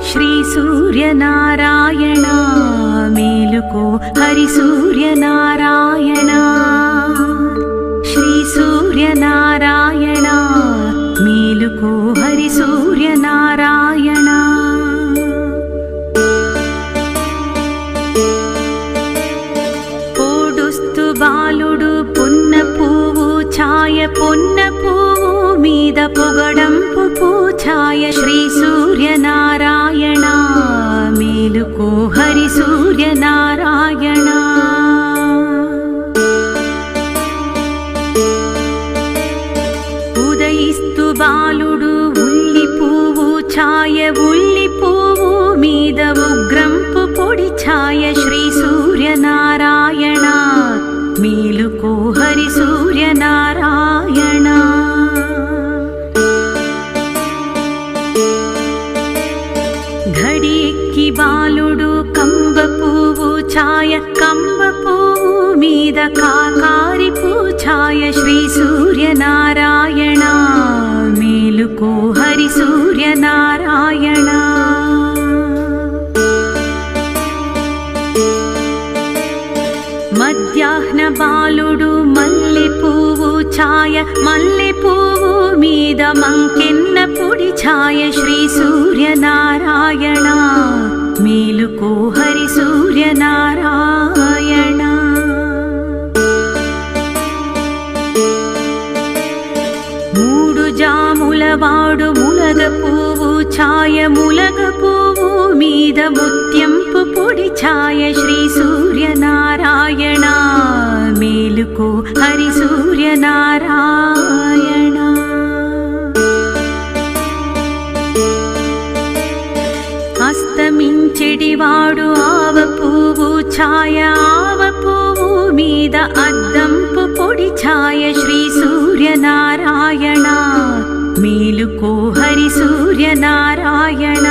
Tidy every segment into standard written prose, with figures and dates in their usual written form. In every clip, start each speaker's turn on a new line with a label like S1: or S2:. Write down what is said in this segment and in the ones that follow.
S1: శ్రీ సూర్యనారాయణ మేలుకో హరి సూర్యనారాయణ శ్రీ సూర్యనారాయణ మేలుకో హరి సూర్యనారాయణ పోడుస్తు బాలుడు పున్న పువ్వు ఛాయ పొన్న పువ్వు మీద పొగడంపు పూఛాయ శ్రీ సూర్యనారాయణ మేలుకో హరి సూర్యనారాయణ ఉదయిస్తు బాలుడు ఉల్లి పువ్వు ఛాయ ఉల్లి పువ్వు మీద ఉగ్రంపు పొడి ఛాయ శ్రీ సూర్యనారాయణ మేలుకో హరి సూర్యనారాయణ ఘడి ఎక్కి బాలుడు కంబ పువ్వు ఛాయ కంబ పువ్వు మీద కాకారి పూఛాయ శ్రీ సూర్యనారాయణ మేలుకో హరి సూర్యనారాయణ మధ్యాహ్న బాలుడు మల్లె పువ్వు ఛాయ మల్లె పువ్వు మీద మంకెన్న పొడి ఛాయ శ్రీ సూర్యనారాయణ మేలుకో హరి సూర్యనారాయణ మూడు జాముల వాడు ములగ పువ్వు ఛాయ ములగ పువ్వు మీద ముత్యంపు పొడి ఛాయ శ్రీ సూర్యనారాయణ మేలుకో హరి సూర్యనారాయణ అస్తమించెడివాడు ఆవ పువ్వు ఛాయ ఆవ పువ్వు మీద అద్దంపు పొడి ఛాయ శ్రీ సూర్యనారాయణ మేలుకో హరి సూర్యనారాయణ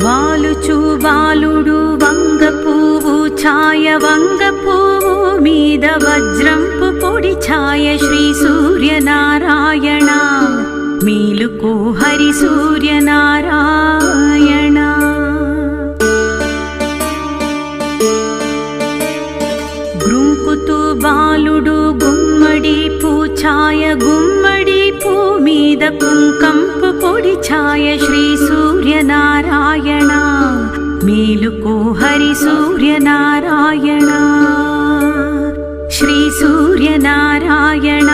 S1: వాలుచు బాలుడు వంగ పువ్వు ఛాయ వంగ పువ్వు మీద వజ్రంపు పొడి ఛాయ శ్రీ సూర్యనారాయణ మేలుకో హరి సూర్యనారాయణ గృంకుతూ బాలుడు గుమ్మడి పూఛాయ గుమ్మడి పూ మీద కుంకంపు పొడి ఛాయ శ్రీ సూర్యనారాయణ మేలుకో హరి సూర్యనారాయణ శ్రీ సూర్యనారాయణ